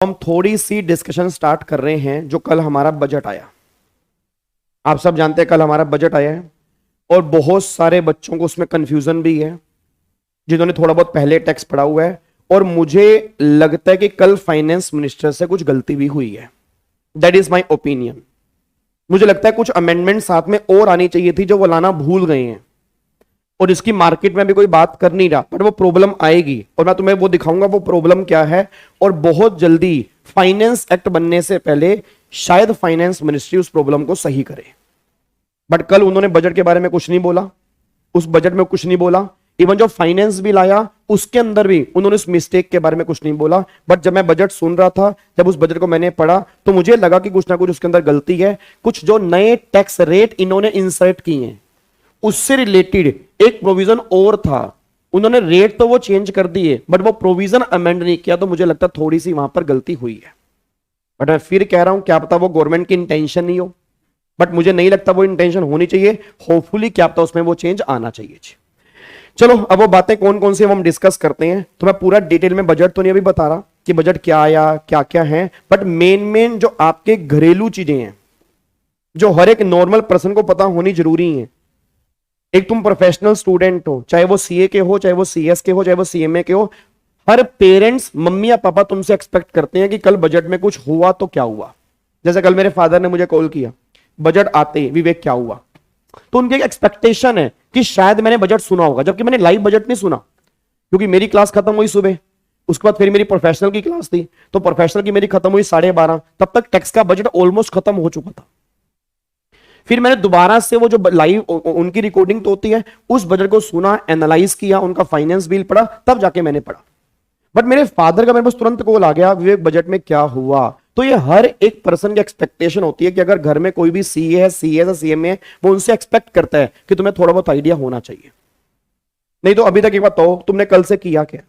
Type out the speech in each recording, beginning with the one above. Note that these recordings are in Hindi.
हम थोड़ी सी डिस्कशन स्टार्ट कर रहे हैं जो कल हमारा बजट आया। आप सब जानते हैं कल हमारा बजट आया है और बहुत सारे बच्चों को उसमें कंफ्यूजन भी है जिन्होंने थोड़ा बहुत पहले टैक्स पढ़ा हुआ है, और मुझे लगता है कि कल फाइनेंस मिनिस्टर से कुछ गलती भी हुई है। That is my opinion. मुझे लगता है कुछ अमेंडमेंट साथ में और आनी चाहिए थी जो वो लाना भूल गए हैं, और इसकी मार्केट में भी कोई बात कर नहीं रहा, बट वो प्रॉब्लम आएगी और मैं तुम्हें वो दिखाऊंगा वो प्रॉब्लम क्या है। और बहुत जल्दी फाइनेंस एक्ट बनने से पहले शायद फाइनेंस मिनिस्ट्री उस प्रॉब्लम को सही करे। बट कल उन्होंने बजट के बारे में कुछ नहीं बोला, उस बजट में कुछ नहीं बोला। इवन जो फाइनेंस बिल आया उसके अंदर भी उन्होंने उस मिस्टेक के बारे में कुछ नहीं बोला। बट जब मैं बजट सुन रहा था, जब उस बजट को मैंने पढ़ा, तो मुझे लगा कि कुछ ना कुछ उसके अंदर गलती है। कुछ जो नए टैक्स रेट इन्होंने इंसर्ट किए हैं उससे रिलेटेड एक प्रोविजन और था, उन्होंने रेट तो वो चेंज कर दिए बट वो प्रोविजन अमेंड नहीं किया, तो मुझे लगता है थोड़ी सी वहां पर गलती हुई है। बट मैं फिर कह रहा हूं क्या पता वो गवर्नमेंट की इंटेंशन नहीं हो, बट मुझे नहीं लगता वो इंटेंशन होनी चाहिए। होपफुली क्या पता उसमें वो चेंज आना चाहिए। चलो अब वो बातें कौन कौन सी हम डिस्कस करते हैं। तो मैं पूरा डिटेल में बजट तो नहीं अभी बता रहा कि बजट क्या आया क्या क्या है, बट मेन जो आपके घरेलू चीजें हैं जो हर एक नॉर्मल पर्सन को पता होनी जरूरी है। एक तुम प्रोफेशनल स्टूडेंट हो, चाहे वो सीए के हो, चाहे वो सीएस के हो, चाहे वो सीएमए के हो, हर पेरेंट्स मम्मी या पापा तुमसे एक्सपेक्ट करते हैं कि कल बजट में कुछ हुआ तो क्या हुआ। जैसे कल मेरे फादर ने मुझे कॉल किया बजट आते ही, विवेक क्या हुआ, तो उनकी एक एक्सपेक्टेशन है कि शायद मैंने बजट सुना होगा, जबकि मैंने लाइव बजट नहीं सुना क्योंकि मेरी क्लास खत्म हुई सुबह, उसके बाद फिर मेरी प्रोफेशनल की क्लास थी, तो प्रोफेशनल की मेरी खत्म हुई 12:30, तब तक टैक्स का बजट ऑलमोस्ट खत्म हो चुका था। फिर मैंने दोबारा से वो जो लाइव उनकी रिकॉर्डिंग तो होती है उस बजट को सुना, एनालाइज किया, उनका फाइनेंस बिल पढ़ा, तब जाके मैंने पढ़ा। बट मेरे फादर का मेरे पास तुरंत कॉल आ गया, विवेक बजट में क्या हुआ। तो ये हर एक पर्सन की एक्सपेक्टेशन होती है कि अगर घर में कोई भी सीए है, सीएस है, सीएमए है, वो उनसे एक्सपेक्ट करता है कि तुम्हें थोड़ा बहुत आइडिया होना चाहिए। नहीं तो अभी तक एक बात तो तुमने कल से किया क्या।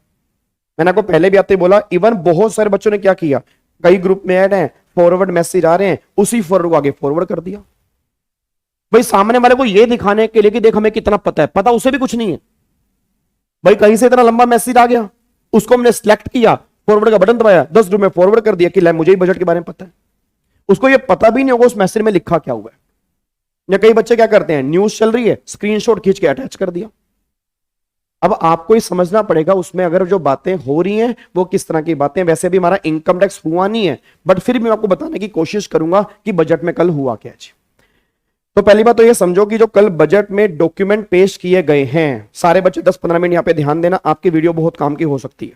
मैंने आपको पहले भी आते बोला, इवन बहुत सारे बच्चों ने क्या किया, कई ग्रुप में ऐड है, फॉरवर्ड मैसेज आ रहे हैं, उसी फॉरवर्ड को आगे फॉरवर्ड कर दिया। भाई सामने वाले को यह दिखाने के लिए कि देख हमें कितना पता है, पता उसे भी कुछ नहीं है। भाई कहीं से इतना लंबा मैसेज आ गया, उसको हमने सिलेक्ट किया, फॉरवर्ड का बटन दबाया, 10 ग्रुप में फॉरवर्ड कर दिया कि मुझे ही बजट के बारे में पता है। उसको ये पता भी नहीं होगा उस मैसेज में लिखा क्या हुआ है। या कई बच्चे क्या करते हैं, न्यूज चल रही है, स्क्रीनशॉट खींच के अटैच कर दिया। अब आपको ये समझना पड़ेगा उसमें अगर जो बातें हो रही हैं वो किस तरह की बातें। वैसे भी हमारा इनकम टैक्स हुआ नहीं है, बट फिर भी मैं आपको बताने की कोशिश करूंगा कि बजट में कल हुआ क्या है। तो पहली बात तो ये समझो कि जो कल बजट में डॉक्यूमेंट पेश किए गए हैं, सारे बच्चे 10-15 मिनट यहां पे ध्यान देना, आपकी वीडियो बहुत काम की हो सकती है।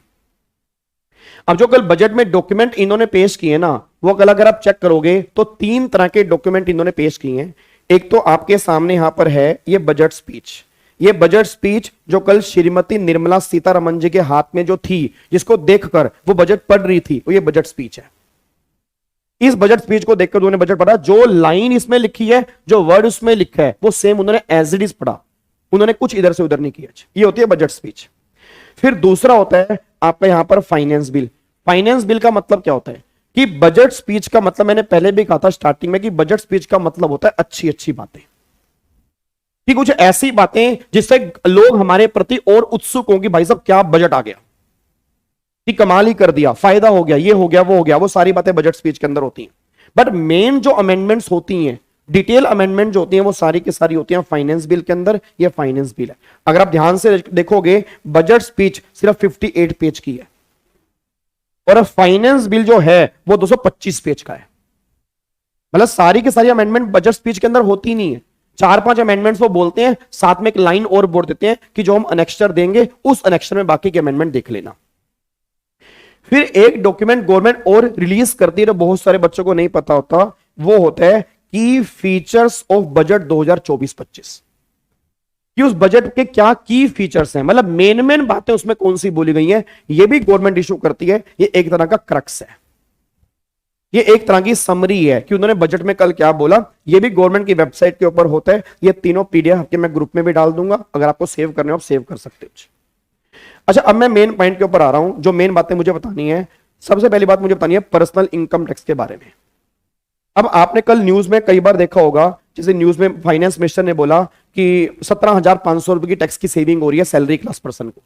अब जो कल बजट में डॉक्यूमेंट इन्होंने पेश किए ना, वो कल अगर आप चेक करोगे तो 3 तरह के डॉक्यूमेंट इन्होंने पेश किए हैं। एक तो आपके सामने यहां पर है ये बजट स्पीच। ये बजट स्पीच जो कल श्रीमती निर्मला सीतारमण जी के हाथ में जो थी, जिसको देखकर वो बजट पढ़ रही थी, वो ये बजट स्पीच है। इस बजट स्पीच को देखकर उन्होंने बजट पढ़ा, जो लाइन इसमें लिखी है, जो वर्ड उसमें लिखा है, वो सेम उन्होंने एज इट इज पढ़ा, उन्होंने कुछ इधर से उधर नहीं किया। ये होती है बजट स्पीच। फिर दूसरा होता है आपका यहां पर फाइनेंस बिल। फाइनेंस बिल का मतलब क्या होता है कि बजट स्पीच का मतलब, मैंने पहले भी कहा था स्टार्टिंग में कि बजट स्पीच का मतलब होता है अच्छी अच्छी बातें, कि कुछ ऐसी बातें जिससे लोग हमारे प्रति और उत्सुक होंगे, भाई साहब क्या बजट आ गया, कि कमाल ही कर दिया, फायदा हो गया, ये हो गया, वो हो गया, वो सारी बातें बजट स्पीच के अंदर होती हैं। बट मेन जो अमेंडमेंट्स होती हैं, डिटेल अमेंडमेंट जो होती हैं, वो सारी की सारी होती हैं फाइनेंस बिल के अंदर। ये फाइनेंस बिल है। अगर आप ध्यान से देखोगे बजट स्पीच सिर्फ 58 पेज की है और फाइनेंस बिल जो है वो 225 पेज का है। मतलब सारी की सारी अमेंडमेंट बजट स्पीच के अंदर होती नहीं है। 4-5 अमेंडमेंट्स वो बोलते हैं, साथ में एक लाइन और बोल देते हैं कि जो हम अनेक्स्चर देंगे उस अनेक्स्चर में बाकी के अमेंडमेंट देख लेना। फिर एक डॉक्यूमेंट गवर्नमेंट और रिलीज करती है, तो बहुत सारे बच्चों को नहीं पता होता, वो होता है की फीचर्स ऑफ बजट 2024-25, कि उस बजट के क्या की फीचर्स हैं, मतलब मेन बातें उसमें कौन सी बोली गई हैं, ये भी गवर्नमेंट इशू करती है। ये एक तरह का क्रक्स है, ये एक तरह की समरी है कि उन्होंने बजट में कल क्या बोला। ये भी गवर्नमेंट की वेबसाइट के ऊपर होता है। ये तीनों पीडीएफ आपके मैं ग्रुप में भी डाल दूंगा, अगर आपको सेव करने हो आप सेव कर सकते हो। अच्छा, अब मैं मेन पॉइंट के ऊपर आ रहा हूं, जो मेन बातें मुझे बतानी है। सबसे पहली बात मुझे बतानी है पर्सनल इनकम टैक्स के बारे में। अब आपने कल न्यूज में कई बार देखा होगा, जैसे न्यूज में फाइनेंस मिनिस्टर ने बोला कि 17,500 रुपए की टैक्स की सेविंग हो रही है सैलरी क्लास पर्सन को,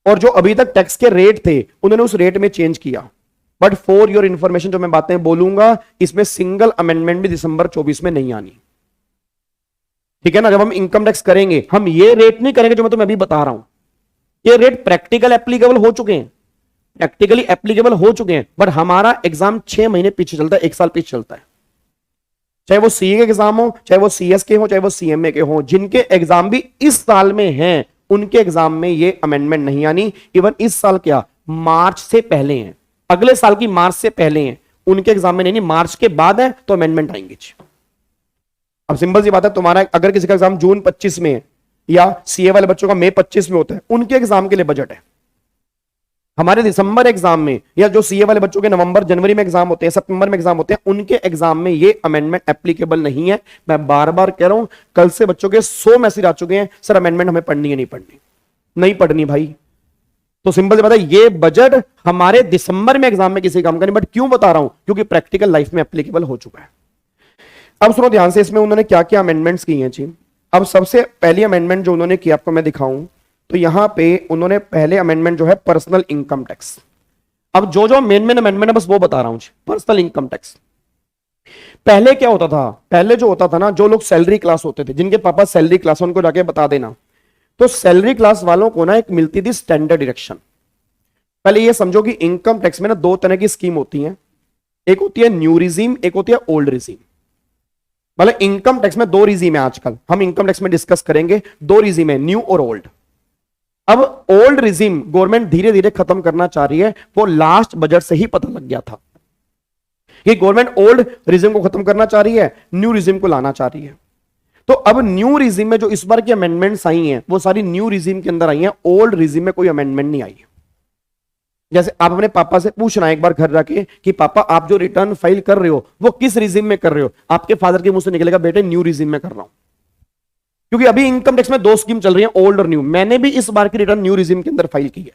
और जो अभी तक टैक्स के रेट थे उन्होंने उस रेट में चेंज किया। बट फॉर योर इंफॉर्मेशन जो मैं बातें बोलूंगा इसमें सिंगल अमेंडमेंट भी दिसंबर 24 में नहीं आनी, ठीक है ना। जब हम इनकम टैक्स करेंगे हम ये रेट नहीं करेंगे जो मैं तुम्हें अभी बता रहा हूं, ये रेट प्रैक्टिकल एप्लीकेबल हो चुके हैं, प्रैक्टिकली एप्लीकेबल हो चुके हैं, बट हमारा एग्जाम 6 महीने पीछे चलता है, 1 साल पीछे चलता है। चाहे वो सीए के एग्जाम हो, चाहे वो सीएस के हो, चाहे वो सीएमए के हो, जिनके एग्जाम भी इस साल में हैं उनके एग्जाम में ये अमेंडमेंट नहीं आनी। इवन इस साल क्या मार्च से पहले हैं, अगले साल की मार्च से पहले हैं, उनके एग्जाम में नहीं, मार्च के बाद है तो अमेंडमेंट आएंगे। अब सिंपल सी बात है, तुम्हारा अगर किसी का एग्जाम जून 25 में है या सीए वाले बच्चों का मई 25 में होता है, उनके एग्जाम के लिए बजट है। हमारे दिसंबर एग्जाम में या जो सीए वाले बच्चों के नवंबर जनवरी में एग्जाम होते हैं, सितंबर में एग्जाम होते हैं, उनके एग्जाम में ये अमेंडमेंट एप्लीकेबल नहीं है। मैं बार बार कह रहा हूं, कल से बच्चों के 100 मैसेज आ चुके हैं, सर अमेंडमेंट हमें पढ़नी है नहीं पढ़नी, नहीं पढ़नी भाई। तो सिंपल से बात है, ये बजट हमारे दिसंबर में एग्जाम में किसी काम का नहीं, बट क्यों बता रहा हूं, क्योंकि प्रैक्टिकल लाइफ में एप्लीकेबल हो चुका है। अब सुनो ध्यान से, इसमें उन्होंने क्या क्या अमेंडमेंट्स की हैं जी। अब सबसे पहली अमेंडमेंट जो उन्होंने की आपको मैं दिखाऊं, तो यहां पे उन्होंने पहले अमेंडमेंट जो है पर्सनल इनकम टैक्स। अब जो जो मेन अमेंडमेंट है बस वो बता रहा हूं जी। पर्सनल इनकम टैक्स पहले क्या होता था, पहले जो होता था ना, जो लोग सैलरी क्लास होते थे, जिनके पापा सैलरी क्लास, उनको जाके बता देना, तो सैलरी क्लास वालों को ना एक मिलती थी स्टैंडर्ड डिडक्शन। पहले ये समझो कि इनकम टैक्स में ना 2 तरह की स्कीम होती है, एक होती है न्यू रिजीम, एक होती है ओल्ड रिजीम। मतलब इनकम टैक्स में 2 रिजीम है, आजकल हम इनकम टैक्स में डिस्कस करेंगे, 2 रिजीम है, न्यू और ओल्ड। अब ओल्ड रिजीम गवर्नमेंट धीरे धीरे खत्म करना चाह रही है, वो लास्ट बजट से ही पता लग गया था कि गवर्नमेंट ओल्ड रिजीम को खत्म करना चाह रही है, न्यू रिजीम को लाना चाह रही है। तो अब न्यू रिजीम में जो इस बार की अमेंडमेंट्स आई हैं वो सारी न्यू रिजीम के अंदर आई हैं, ओल्ड रिजीम में कोई अमेंडमेंट नहीं आई है। जैसे आप अपने पापा से पूछना एक बार घर जाके कि पापा आप जो रिटर्न फाइल कर रहे हो वो किस रिजीम में कर रहे हो, आपके फादर के मुंह से निकलेगा बेटे न्यू रिजीम में कर रहा हूं। क्योंकि अभी इनकम टैक्स में 2 स्कीम चल रही है, ओल्ड और न्यू। मैंने भी इस बार की रिटर्न न्यू रिजीम के अंदर फाइल की है,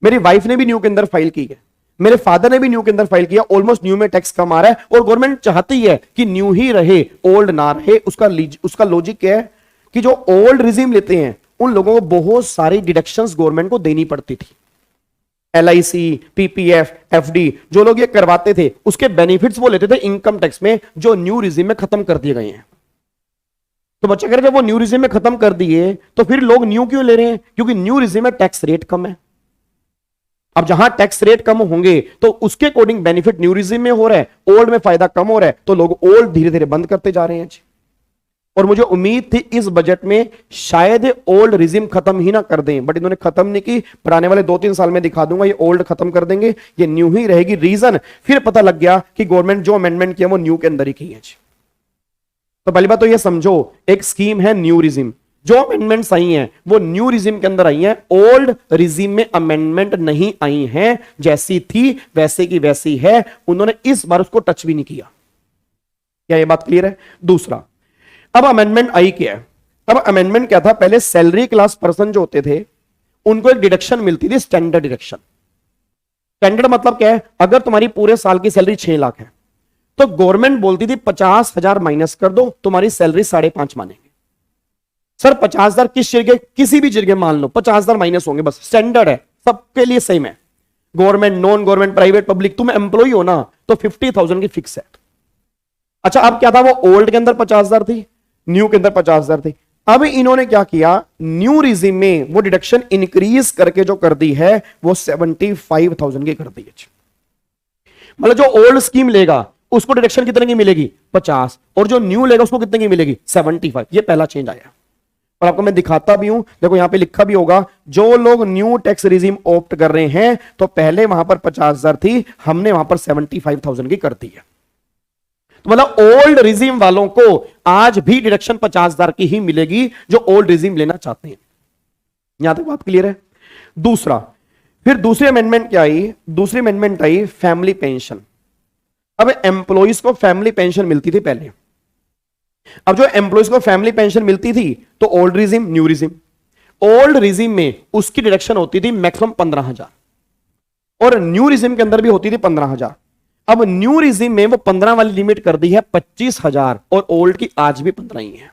मेरी वाइफ ने भी न्यू के अंदर फाइल की है, मेरे फादर ने भी न्यू के अंदर फाइल किया। ऑलमोस्ट न्यू में टैक्स कम आ रहा है और गवर्नमेंट चाहती है कि न्यू ही रहे, ओल्ड ना रहे। उसका लॉजिक क्या है कि जो ओल्ड रिजीम लेते हैं उन लोगों को बहुत सारी डिडक्शंस गवर्नमेंट को देनी पड़ती थी, LIC, PPF, FD, जो लोग ये करवाते थे उसके बेनिफिट्स वो लेते थे इनकम टैक्स में, जो न्यू रिजीम में खत्म कर दिए गए हैं। तो बच्चा कह रहे जब वो न्यू रिजीम में खत्म कर दिए तो फिर लोग न्यू क्यों ले रहे हैं, क्योंकि न्यू रिजीम में टैक्स रेट कम है। अब जहां टैक्स रेट कम होंगे तो उसके अकॉर्डिंग बेनिफिट न्यू रिजीम में हो रहा है, ओल्ड में फायदा कम हो रहा है, तो लोग ओल्ड धीरे धीरे बंद करते जा रहे हैं। और मुझे उम्मीद थी इस बजट में शायद ओल्ड रिजीम खत्म ही ना कर दें, बट इन्होंने खत्म नहीं की। पर आने वाले 2-3 साल में दिखा दूंगा ये ओल्ड खत्म कर देंगे, ये न्यू ही रहेगी। रीजन फिर पता लग गया कि गवर्नमेंट जो अमेंडमेंट किया वो न्यू के अंदर ही की है। तो पहली बात तो ये समझो, एक स्कीम है न्यू रिजीम, जो अमेंडमेंट्स आई हैं वो न्यू रिजीम के अंदर आई हैं, ओल्ड रिजीम में अमेंडमेंट नहीं आई हैं, जैसी थी वैसे की वैसी है। उन्होंने इस बार उसको टच भी नहीं किया। क्या ये बात क्लियर है? दूसरा, अब अमेंडमेंट आई क्या है? अब अमेंडमेंट क्या था, पहले सैलरी क्लास पर्सन जो होते थे उनको एक डिडक्शन मिलती थी, स्टैंडर्ड डिडक्शन। स्टैंडर्ड मतलब क्या है, अगर तुम्हारी पूरे साल की सैलरी 6 लाख है तो गवर्नमेंट बोलती थी 50,000 माइनस कर दो, तुम्हारी सैलरी 5.5 मानेंगे। सर 50,000 किस जगह, किसी भी जगह मान लो 50,000 माइनस होंगे, बस स्टैंडर्ड है, सबके लिए सेम है। Government, non government, private, public, तुम एम्प्लॉय हो ना तो 50,000 की फिक्स है। अच्छा, अब क्या था, वो ओल्ड के अंदर 50,000 थी, न्यू के अंदर 50,000 थी। अब इन्होंने क्या किया, न्यू रिजीम में वो डिडक्शन इंक्रीज करके जो कर दी है वो 75,000 की कर दी है। मतलब जो ओल्ड स्कीम लेगा उसको डिडक्शन कितने की मिलेगी, 50, और जो न्यू लेगा उसको कितने की मिलेगी, 75। ये पहला चेंज आया। और आपको मैं दिखाता भी हूं, देखो यहां पे लिखा भी होगा, जो लोग न्यू टैक्स रिजीम ऑप्ट कर रहे हैं तो पहले वहां पर 50,000 थी, हमने वहां पर 75,000 की कर दी है। तो मतलब ओल्ड रिजीम वालों को आज भी डिडक्शन 50,000 की ही मिलेगी जो ओल्ड रिजीम लेना चाहते हैं। यहां तक बात क्लियर है? दूसरा, फिर दूसरी अमेंडमेंट क्या आई, दूसरी अमेंडमेंट आई फैमिली पेंशन। अब एम्प्लॉइज को फैमिली पेंशन मिलती थी पहले। अब जो एम्प्लॉइज को फैमिली पेंशन मिलती थी तो old regime, new regime, old regime में उसकी डिडक्शन होती थी मैक्सिमम 15,000 और न्यू रिजीम के अंदर भी होती थी 15,000। अब न्यू रिजीम में वो 15 वाली लिमिट कर दी है 25,000 और ओल्ड की आज भी 15 ही है।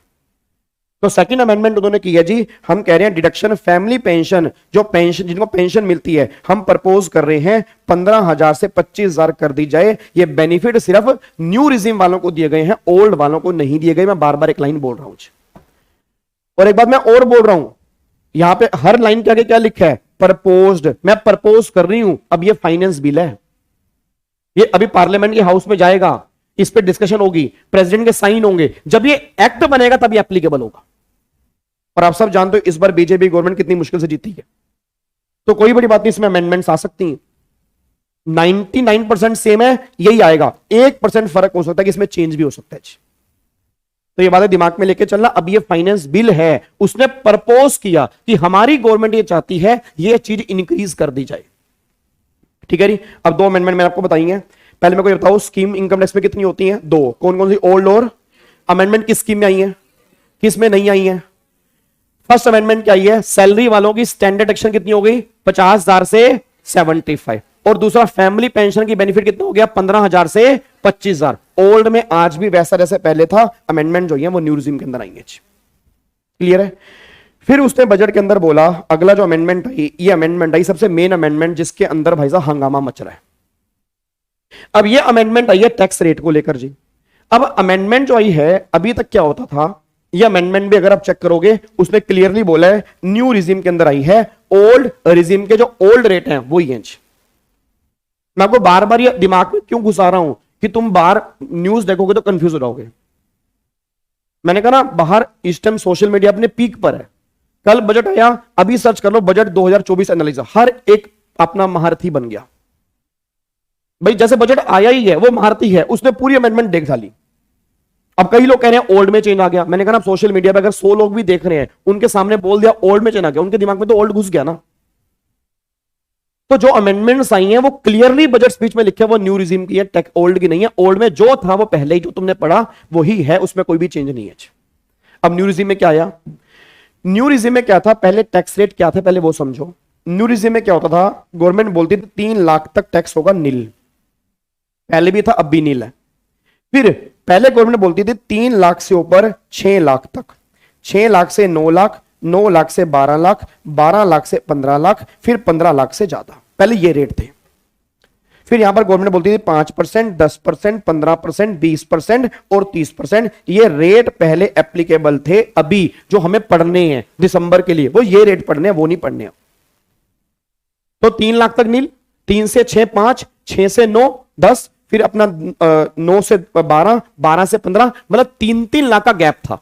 तो सेकंड अमेंडमेंट उन्होंने किया जी, हम कह रहे हैं डिडक्शन फैमिली पेंशन, जो पेंशन जिनको पेंशन मिलती है, हम प्रपोज कर रहे हैं 15,000 से 25,000 कर दी जाए। ये बेनिफिट सिर्फ न्यू रिजीम वालों को दिए गए हैं, ओल्ड वालों को नहीं दिए गए। मैं बार बार एक लाइन बोल रहा हूं और एक बात मैं और बोल रहा हूं, यहां पे हर लाइन के आगे क्या लिखा है? प्रपोज्ड। मैं प्रपोज कर रही हूं। अब ये फाइनेंस बिल है, ये अभी पार्लियामेंट के हाउस में जाएगा, इस पे डिस्कशन होगी, प्रेसिडेंट के साइन होंगे, जब ये एक्ट बनेगा तब ये एप्लीकेबल होगा। और आप सब जानते हो इस बार बीजेपी गवर्नमेंट कितनी मुश्किल से जीती है, तो कोई बड़ी बात नहीं, इसमें अमेंडमेंट्स आ सकती हैं। 99% सेम है, यही आएगा, 1% फर्क हो सकता है कि इसमें चेंज भी हो सकता है। तो ये बातें दिमाग में लेके चलना। अब ये फाइनेंस बिल है, उसने प्रपोज किया कि हमारी गवर्नमेंट ये चाहती है ये चीज इंक्रीज कर दी जाए, ठीक है जी। अब दो अमेंडमेंट मैंने आपको बताई हैं। पहले मैं को बताऊं स्कीम इनकम टैक्स में कितनी होती हैं? दो। कौन कौन सी? ओल्ड और अमेंडमेंट किस स्कीम में आई है, किस में नहीं आई है? फर्स्ट अमेंडमेंट क्या आई है? सैलरी वालों की स्टैंडर्ड डिडक्शन कितनी हो गई? 50,000 से 75। और दूसरा फैमिली पेंशन की बेनिफिट कितना हो गया? 15,000 से 25,000। ओल्ड में आज भी वैसा जैसे पहले था, अमेंडमेंट जो है वो न्यू रिजीम के अंदर आएंगे। क्लियर है? फिर उसने बजट के अंदर बोला, अगला जो अमेंडमेंट आई, ये अमेंडमेंट आई सबसे मेन अमेंडमेंट, जिसके अंदर भाई साहब हंगामा मच रहा है। अब ये अमेंडमेंट आई है टैक्स रेट को लेकर जी। अब अमेंडमेंट जो आई है, अभी तक क्या होता था, ये अमेंडमेंट भी अगर आप चेक करोगे, उसने क्लियरली बोला है न्यू रिजीम के अंदर आई है, ओल्ड रिजीम के जो ओल्ड रेट हैं वो ही हैं। मैं आपको बार बार ये दिमाग में क्यों घुसा रहा हूं कि तुम बाहर न्यूज देखोगे तो कंफ्यूज हो जाओगे। मैंने कहा ना, बाहर इस टाइम सोशल मीडिया अपने पीक पर है। कल बजट आया, अभी सर्च कर लो बजट 2024 एनालिसिस, हर एक अपना महारथी बन गया भाई। जैसे बजट आया ही है वो महारथी है, उसने पूरी अमेंडमेंट देख डाली। अब कई लोग कह रहे हैं ओल्ड में चेंज आ गया। मैंने कहा ना, सोशल मीडिया पे अगर 100 लोग भी देख रहे हैं, उनके सामने बोल दिया ओल्ड में चेंज आ गया, उनके दिमाग में तो ओल्ड घुस गया ना। तो जो अमेंडमेंट्स आई हैं वो क्लियरली बजट स्पीच में लिखे, वो न्यू रिजीम की है, टेक ओल्ड की नहीं है। ओल्ड में जो था वो पहले ही जो तुमने पढ़ा वही है, उसमें कोई भी चेंज नहीं है। अब न्यू रिजीम में क्या आया? न्यू रिजीम में क्या था? पहले टैक्स रेट क्या था पहले वो समझो। न्यू रिजीम में क्या होता था? गवर्नमेंट बोलती थी 3 लाख तक टैक्स होगा नील, पहले भी था अब भी नील है। फिर पहले गवर्नमेंट बोलती थी 3 लाख से ऊपर 6 लाख तक, 6 लाख से 9 लाख, 9 लाख से 12 लाख, 12 लाख से 15 लाख, फिर 15 लाख से ज्यादा, पहले ये रेट थे। फिर यहां पर गवर्नमेंट बोलती थी 5%, 10%, 15%, 20% और 30%। ये रेट पहले एप्लीकेबल थे, अभी जो हमें पढ़ने हैं दिसंबर के लिए वो ये रेट पढ़ने हैं, वो नहीं पढ़ने हैं। तो 3 लाख तक नील, 3 से 6 5, 6 से 9 10, फिर अपना 9 से 12, 12 से 15, मतलब 3-3 लाख का गैप था।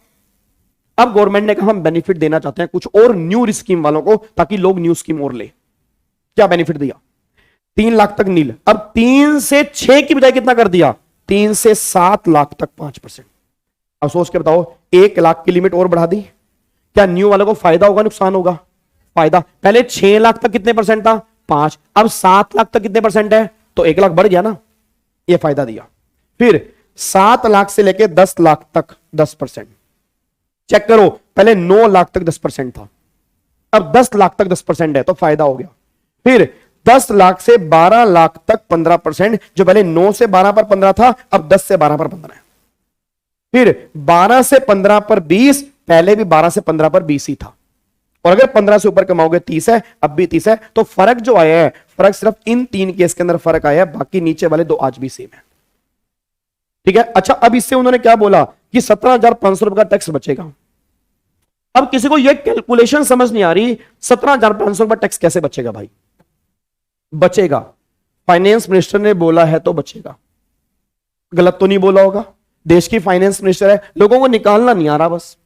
अब गवर्नमेंट ने कहा हम बेनिफिट देना चाहते हैं कुछ और न्यू स्कीम वालों को, ताकि लोग न्यू स्कीम और ले। क्या बेनिफिट दिया? 3 लाख तक नील। अब 3 से 6 की बजाय कितना कर दिया? 3 से 7 लाख तक 5%। अब सोच के बताओ, 1 लाख की लिमिट और बढ़ा दी। क्या न्यू वालों को फायदा होगा नुकसान होगा? फायदा। पहले 6 लाख तक कितने परसेंट था? 5। अब 7 लाख तक कितने परसेंट है? तो 1 लाख बढ़ गया ना, ये फायदा दिया। फिर 7 लाख से लेके 10 लाख तक 10%। चेक करो, पहले 9 लाख तक 10% था, अब 10 लाख तक 10% है, तो फायदा हो गया। फिर 10 लाख से 12 लाख तक 15%, जो पहले 9 से 12 पर 15 था, अब 10 से 12 पर 15 है। फिर 12 से 15 पर 20, पहले भी 12 से 15 पर 20 ही था। और अगर 15 से ऊपर कमाओगे 30 है, अब भी 30 है। तो फर्क जो आया है, फर्क सिर्फ इन 3 केस के अंदर फर्क आया है, बाकी नीचे वाले 2 आज भी सेम है। ठीक है। अच्छा, अब इससे उन्होंने क्या बोला कि 17,500 रुपए का टैक्स बचेगा। अब किसी को यह कैलकुलेशन समझ नहीं आ रही, 17,500 रुपए टैक्स कैसे बचेगा भाई? बचेगा, फाइनेंस मिनिस्टर ने बोला है तो बचेगा। गलत तो नहीं बोला होगा? देश की फाइनेंस मिनिस्टर है, लोगों को निकालना नहीं आ रहा, बस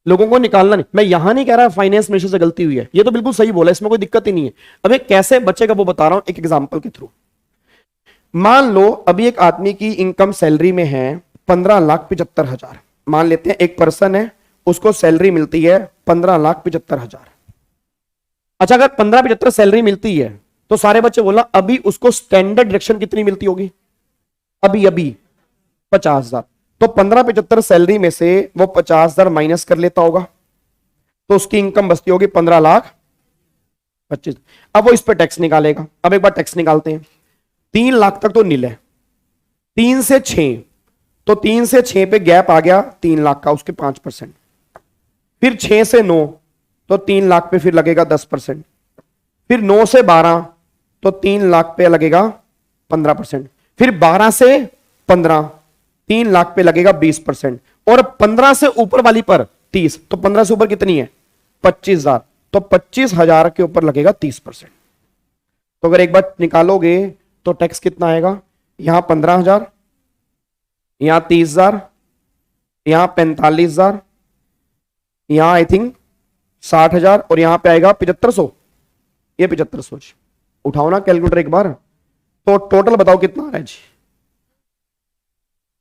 लोगों को निकालना नहीं। मैं यहां नहीं कह रहा फाइनेंस मिनिस्टर से गलती हुई है, ये तो बिल्कुल सही बोला, इसमें कोई दिक्कत ही नहीं है। अब ये कैसे बचेगा वो बता रहा हूं एक एग्जांपल के थ्रू। मान लो अभी एक आदमी की इनकम सैलरी में है 15,75,000, मान लेते हैं एक पर्सन है, उसको सैलरी मिलती है 15,75,000। अच्छा, अगर 15,75 सैलरी मिलती है तो सारे बच्चे बोला अभी उसको स्टैंडर्ड डिडक्शन कितनी मिलती होगी? अभी 50,000। तो 15,75 सैलरी में से वो 50,000 माइनस कर लेता होगा, तो उसकी इनकम बचती होगी 15,25,000। अब वो इस पे टैक्स निकालेगा। अब एक बार टैक्स निकालते हैं। 3 लाख तक तो नील है, 3 से 6, तो 3 से 6 पे गैप आ गया 3 लाख का, उसके 5%। फिर 6 से 9 तो 3 लाख पे फिर लगेगा 10%, फिर 9 से 12 तो 3 लाख पे लगेगा 15%, फिर 12 से 15 3 लाख पे लगेगा 20%, और 15 से ऊपर वाली पर 30, तो 15 से ऊपर कितनी है 25,000, तो 25,000 के ऊपर लगेगा 30%। तो अगर एक बार निकालोगे तो टैक्स कितना आएगा, यहां 15,000, यहां 30,000, यहां 45,000, यहां आई थिंक 60,000, और यहां पे आएगा 7,500, ये 7,500। उठाओ ना कैलकुलेटर एक बार, तो टोटल बताओ कितना आ रहा है जी,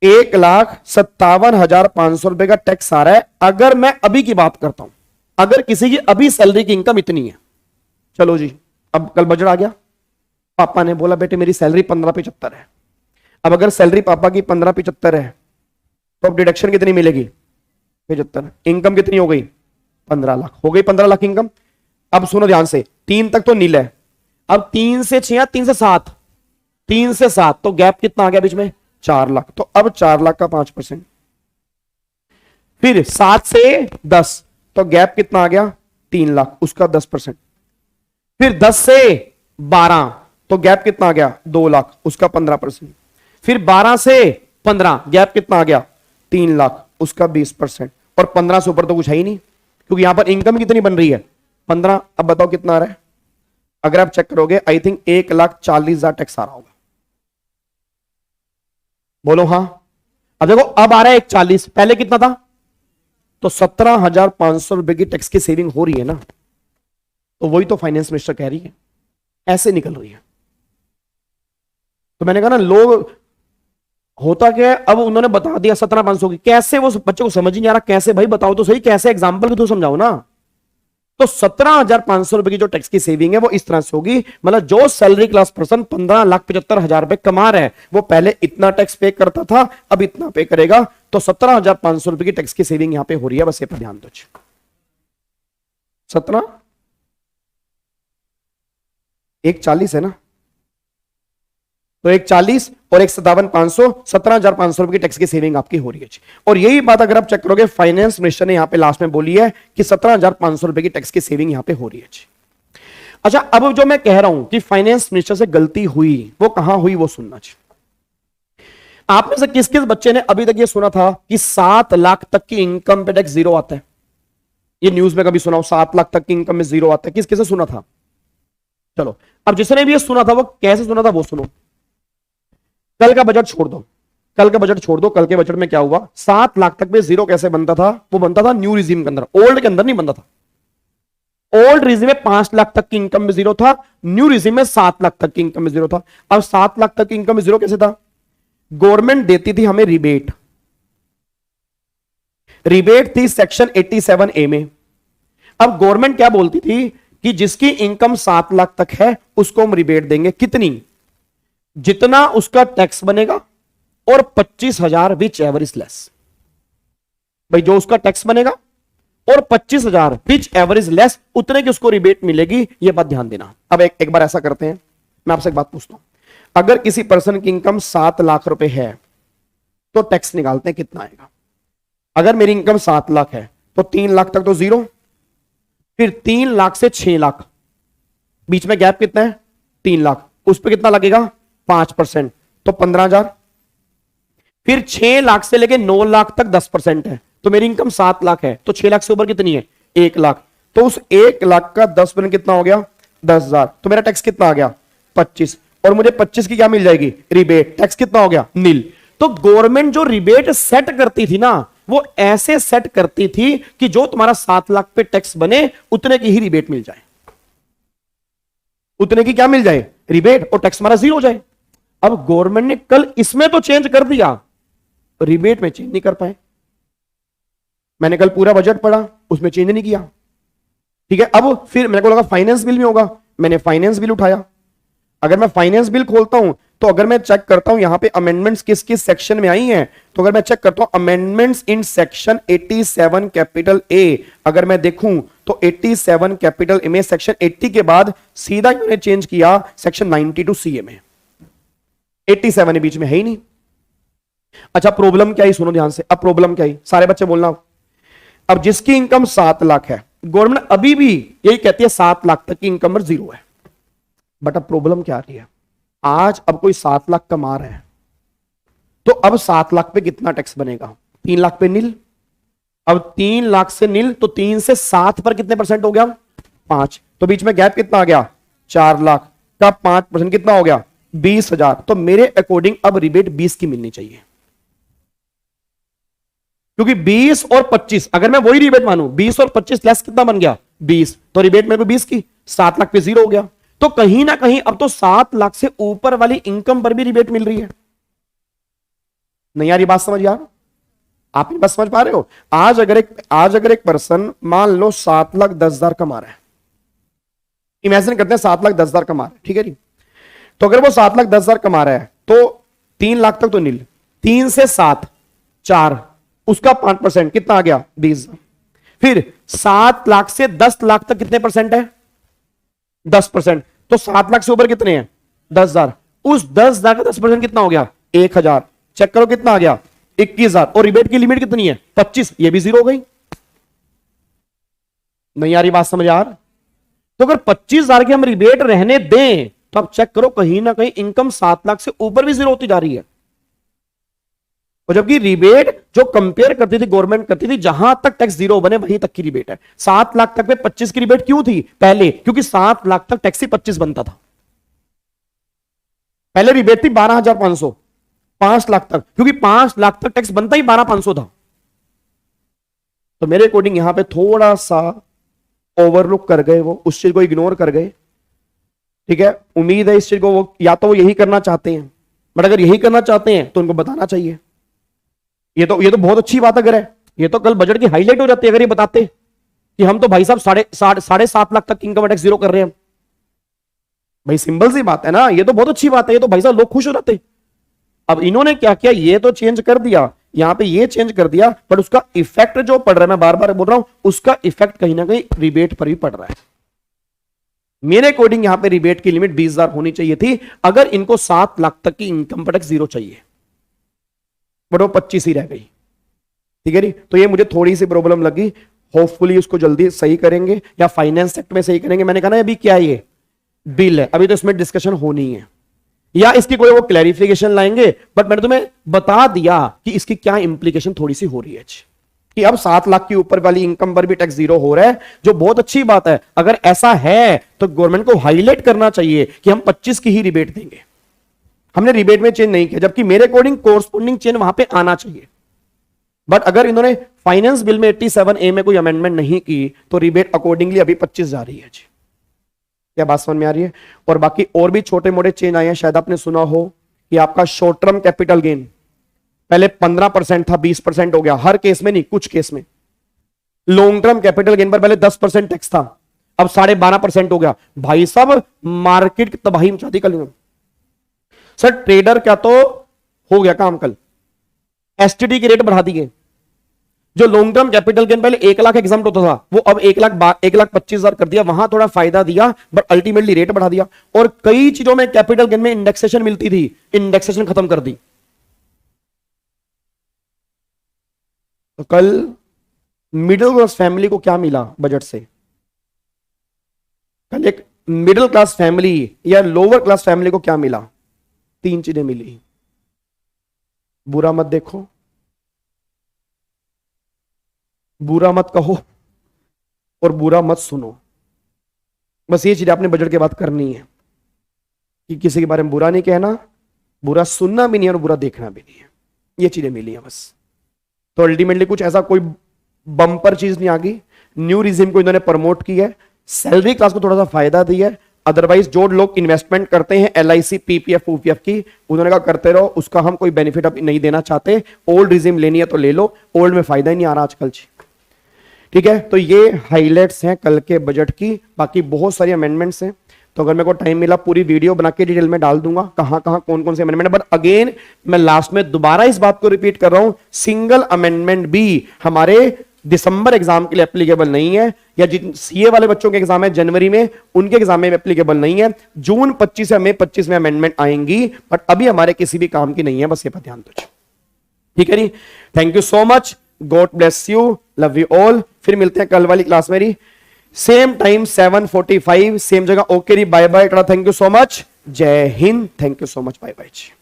1,57,500 रुपए का टैक्स आ रहा है। अगर मैं अभी की बात करता हूं, अगर किसी की अभी सैलरी की इनकम इतनी है, चलो जी अब कल बजट आ गया, पापा ने बोला बेटे मेरी सैलरी 15,75 है। अब अगर सैलरी पापा की 15,75 है तो अब डिडक्शन कितनी मिलेगी 75, इनकम कितनी हो गई 15 लाख, हो गई 15 लाख इनकम। अब सुनो ध्यान से, 3 तक तो नील है, अब 3 से 6 या 3 से 7, 3 से 7 तो गैप कितना आ गया बीच में 4 लाख, तो अब 4 लाख का 5%, फिर 7 से 10 तो गैप कितना आ गया 3 लाख, उसका 10%, फिर 10 से 12 तो गैप कितना आ गया 2 लाख, उसका 15%, फिर 12 से 15 गैप कितना आ गया 3 लाख, उसका 20%, और 15 से ऊपर तो कुछ है ही नहीं, क्योंकि यहां पर इनकम कितनी बन रही है 15। अब बताओ कितना आ रहा है, अगर आप चेक करोगे आई थिंक 1,40,000 टैक्स आ रहा होगा, बोलो हां। अब देखो अब आ रहा है 1,40, पहले कितना था, तो 17,500 रुपए की टैक्स की सेविंग हो रही है ना, तो वही तो फाइनेंस मिनिस्टर कह रही है, ऐसे निकल रही है। तो मैंने कहा ना लोग, होता क्या है, अब उन्होंने बता दिया 17,500 की, कैसे वो बच्चे को समझ ही नहीं आ रहा, कैसे भाई बताओ तो सही, कैसे एग्जाम्पल के थ्रू समझाओ ना। तो 17,500 रुपए की जो टैक्स की सेविंग है वो इस तरह से होगी, मतलब जो सैलरी क्लास पर्सन 15,75,000 रुपए कमा रहे हैं, वो पहले इतना टैक्स पे करता था, अब इतना पे करेगा, तो 17,500 रुपए की टैक्स की सेविंग यहां पे हो रही है, बस ये पर ध्यान दो। 17 1,40 है ना, तो 1,40 और 1,57,500, 17,500 रुपए की टैक्स की सेविंग आपकी हो रही है। और यही बात अगर आप चेक करोगे फाइनेंस मिनिस्टर ने यहां पे लास्ट में बोली है कि 17,500 रुपए की टैक्स की सेविंग यहां पे हो रही है। अच्छा, अब जो मैं कह रहा हूं कि फाइनेंस मिनिस्टर से गलती हुई, वो कहां हुई वो सुनना चाहिए। आप में से किस किस बच्चे ने अभी तक ये सुना था कि 7 लाख तक की इनकम पे टैक्स जीरो आता है, ये न्यूज में कभी सुना हो 7 लाख तक की इनकम में जीरो आता है, किस किसे सुना था। चलो अब जिसने भी ये सुना था वो कैसे सुना था वो सुनो। कल का बजट छोड़ दो, कल का बजट छोड़ दो, कल के बजट में क्या हुआ, 7 लाख तक में जीरो कैसे बनता था, वो बनता था न्यू रिजीम के अंदर, ओल्ड के अंदर नहीं बनता था। ओल्ड रिजीम में 5 लाख तक की इनकम में जीरो था, न्यू रिजीम में 7 लाख तक की इनकम में जीरो था। अब 7 लाख तक की इनकम में जीरो कैसे था, गवर्नमेंट देती थी हमें रिबेट, रिबेट थी सेक्शन 87A में। अब गवर्नमेंट क्या बोलती थी कि जिसकी इनकम 7 लाख तक है उसको हम रिबेट देंगे, कितनी, जितना उसका टैक्स बनेगा और 25,000 विच एवर इज लेस। भाई जो उसका टैक्स बनेगा और 25,000 विच एवर इज लेस, उतने की उसको रिबेट मिलेगी, यह बात ध्यान देना। अब एक बार ऐसा करते हैं, मैं आपसे एक बात पूछता हूं, अगर किसी पर्सन की इनकम 7 लाख रुपए है तो टैक्स निकालते हैं कितना आएगा। अगर मेरी इनकम 7 लाख है तो 3 लाख तक तो जीरो, फिर 3 लाख से 6 लाख बीच में गैप कितना है 3 लाख, उस पर कितना लगेगा 5%, तो 15,000, फिर 6 लाख से लेके 9 लाख तक 10% है, तो मेरी इनकम 7 लाख है, तो 6 लाख से ऊपर कितनी है 1 लाख, तो उस 1 लाख का 10% कितना हो गया 10,000, तो मेरा टैक्स कितना आ गया 25, और मुझे 25 की क्या मिल जाएगी रिबेट, टैक्स कितना हो गया नील। तो गवर्नमेंट जो रिबेट सेट करती थी ना, वो ऐसे सेट करती थी कि जो तुम्हारा 7 लाख पे टैक्स बने उतने की ही रिबेट मिल जाए, उतने की क्या मिल जाए रिबेट, और टैक्स हमारा जीरो हो जाए। अब गवर्नमेंट ने कल इसमें तो चेंज कर दिया, रिबेट में चेंज नहीं कर पाए। मैंने कल पूरा बजट पढ़ा, उसमें चेंज नहीं किया, ठीक है। अब फिर मेरे को लगा फाइनेंस बिल में होगा, मैंने फाइनेंस बिल उठाया। अगर मैं फाइनेंस बिल खोलता हूं तो अगर मैं चेक करता हूं यहां पे अमेंडमेंट्स किस किस सेक्शन में आई हैं, तो अगर मैं चेक करता हूं amendments in section 87 capital A, अगर मैं देखूं तो 87 कैपिटल ए में सेक्शन 80 के बाद सीधा इन्होंने चेंज किया सेक्शन 92 सीए में, 87 के बीच में है ही नहीं। अच्छा प्रॉब्लम क्या है सुनो ध्यान से, अब प्रॉब्लम क्या है, सारे बच्चे बोलना, अब जिसकी इनकम 7 लाख है, गवर्नमेंट अभी भी यही कहती है 7 लाख तक की इनकम पर 0 है। बट अब प्रॉब्लम क्या आ रही है, आज अब कोई 7 लाख कमा रहा है तो अब 7 लाख पे कितना टैक्स बनेगा, 3 लाख पे नील। अब 3 लाख से नील तो 3 से 7 पर कितने परसेंट हो गया, 5। तो बीच में गैप कितना आ गया, 4 लाख का 5% कितना हो गया, 20,000। तो मेरे अकॉर्डिंग अब रिबेट 20 की मिलनी चाहिए, क्योंकि 20 और 25 अगर मैं वही रिबेट मानूं, 20 और 25 लेस कितना बन गया, 20। तो रिबेट मेरे को 20 की, 7 लाख पे 0 हो गया। तो कहीं ना कहीं अब तो 7 लाख से ऊपर वाली इनकम पर भी रिबेट मिल रही है। नहीं यार, ये बात समझ यार, आप ये बात समझ पा रहे हो। आज अगर एक पर्सन मान लो 7 लाख 10,000 कमा रहा है, इमेजिन करते हैं 7 लाख 10,000 कमा रहा है, ठीक है जी। तो अगर वो 7 लाख 10,000 कमा रहा है तो 3 लाख तक तो नील, 3 से 7 4, उसका 5% कितना आ गया, 20। फिर 7 लाख से 10 लाख तक कितने परसेंट है, 10%। तो 7 लाख से ऊपर कितने हैं, 10,000। उस 10,000 का 10% कितना हो गया, 1,000। चेक करो कितना आ गया, 21,000। और रिबेट की लिमिट कितनी है, 25। ये भी 0 हो गई। नहीं यार, ये बात समझ यार। तो अगर 25,000 की हम रिबेट रहने दें तो आप चेक करो कहीं ना कहीं इनकम 7 लाख से ऊपर भी 0 होती जा रही है। और जबकि रिबेट जो कंपेयर करती थी गवर्नमेंट करती थी, जहां तक टैक्स 0 बने वहीं तक की रिबेट है। 7 लाख तक पे 25 की रिबेट क्यों थी पहले, क्योंकि 7 लाख तक टैक्स ही 25 बनता था। पहले रिबेट थी 12,500 5 लाख तक, क्योंकि 5 लाख तक टैक्स बनता ही 12,500 था। तो मेरे अकॉर्डिंग यहां पे थोड़ा सा ओवरलुक कर गए, वो उस चीज को इग्नोर कर गए। ठीक है, उम्मीद है इस चीज को वो या तो वो यही करना चाहते हैं, बट अगर यही करना चाहते हैं तो उनको बताना चाहिए। ये तो बहुत अच्छी बात अगर है, ये तो कल बजट की हाईलाइट हो जाती है अगर ये बताते कि हम तो भाई साहब 7.5 लाख तक इनकम टैक्स 0 कर रहे हैं। भाई सिंपल सी बात है ना, ये तो बहुत अच्छी बात है, ये तो भाई साहब लोग खुश हो जाते। अब इन्होंने क्या किया, ये तो चेंज कर दिया, यहां पे ये चेंज कर दिया, बट उसका इफेक्ट जो पड़ रहा है, मैं बार बार बोल रहा हूं, उसका इफेक्ट कहीं ना कहीं रिबेट पर भी पड़ रहा है। मेरे अकॉर्डिंग यहां पे रिबेट की लिमिट 20,000 होनी चाहिए थी अगर इनको 7 लाख तक की इनकम पर टैक्स 0 चाहिए, बट वो 25 ही रह गई। ठीक है जी, तो ये मुझे थोड़ी सी प्रॉब्लम लगी। होपफुली उसको जल्दी सही करेंगे या फाइनेंस एक्ट में सही करेंगे। मैंने कहा ना अभी क्या है, ये बिल है, अभी तो इसमें डिस्कशन होनी है, या इसकी कोई वो क्लैरिफिकेशन लाएंगे। बट मैंने तुम्हें बता दिया कि इसकी क्या इंप्लीकेशन थोड़ी सी हो रही है कि अब 7 लाख के ऊपर वाली इनकम पर भी टैक्स 0 हो रहा है, जो बहुत अच्छी बात है। अगर ऐसा है तो गवर्नमेंट को हाईलाइट करना चाहिए कि हम 25 की ही रिबेट देंगे, हमने रिबेट में चेंज नहीं किया। जबकि मेरे अकॉर्डिंग कोरस्पोंडिंग चेंज वहां पे आना चाहिए। बट अगर इन्होंने फाइनेंस बिल में 87A में कोई अमेंडमेंट नहीं की तो रिबेट अकॉर्डिंगली अभी 25 जा रही है जी। क्या बात समझ में आ रही है। और बाकी और भी छोटे मोटे चेंज आए हैं, शायद आपने सुना हो कि आपका शॉर्ट टर्म कैपिटल गेन पहले 15% था, 20% हो गया, हर केस में नहीं, कुछ केस में। लॉन्ग टर्म कैपिटल गेन पर पहले 10% टैक्स था, अब 12.5% हो गया। भाई साहब मार्केट की तबाही मचा दी कल। सर ट्रेडर क्या तो हो गया काम, कल एसटीडी के रेट बढ़ा दिए। जो लॉन्ग टर्म कैपिटल गेन पहले 1 लाख एग्जाम्प्ट होता था, वो अब 1,25,000 कर दिया। वहां थोड़ा फायदा दिया बट अल्टीमेटली रेट बढ़ा दिया। और कई चीजों में कैपिटल गेन में इंडेक्सेशन मिलती थी, इंडेक्सेशन खत्म कर दी। तो कल मिडिल क्लास फैमिली को क्या मिला बजट से, कल एक मिडिल क्लास फैमिली या लोअर क्लास फैमिली को क्या मिला, 3 चीजें मिली। बुरा मत देखो, बुरा मत कहो और बुरा मत सुनो। बस ये चीज आपने बजट के बाद करनी है कि किसी के बारे में बुरा नहीं कहना, बुरा सुनना भी नहीं और बुरा देखना भी नहीं है। ये चीजें मिली है बस। तो अल्टीमेटली कुछ ऐसा कोई बम्पर चीज नहीं आ गई। न्यू रिजिम को इन्होंने प्रमोट की है, सैलरी क्लास को थोड़ा सा फायदा दिया है। अदरवाइज जो लोग इन्वेस्टमेंट करते हैं LIC PPF UPF की, उन्होंने कहा करते रहो, उसका हम कोई बेनिफिट अब नहीं देना चाहते। ओल्ड रिजिम लेनी है तो ले लो, ओल्ड में फायदा ही नहीं आ रहा आजकल जी। ठीक है, तो ये हाइलाइट्स हैं कल के बजट की। बाकी बहुत सारी अमेंडमेंट्स हैं, तो अगर मेरे को टाइम मिला पूरी वीडियो बना के डिटेल में डाल दूंगा कहां कहां कौन कौन से अमेंडमेंट। बट अगेन मैं लास्ट में दोबारा इस बात को रिपीट कर रहा हूं, सिंगल अमेंडमेंट भी हमारे दिसंबर एग्जाम के लिए एप्लीकेबल नहीं है, या जिन CA वाले बच्चों के एग्जाम है जनवरी में, उनके एग्जाम में एप्लीकेबल नहीं है। जून 25 या मई 25 में अमेंडमेंट आएंगी, बट अभी हमारे किसी भी काम की नहीं है, बस ये पर ध्यान दो। ठीक है जी, thank you so much, god bless you. Love you all. फिर मिलते हैं कल वाली क्लास मेरी सेम टाइम 7:45 सेम जगह। ओके री, bye bye, tata, thank you so much, जय हिंद, thank you so much, bye bye ji.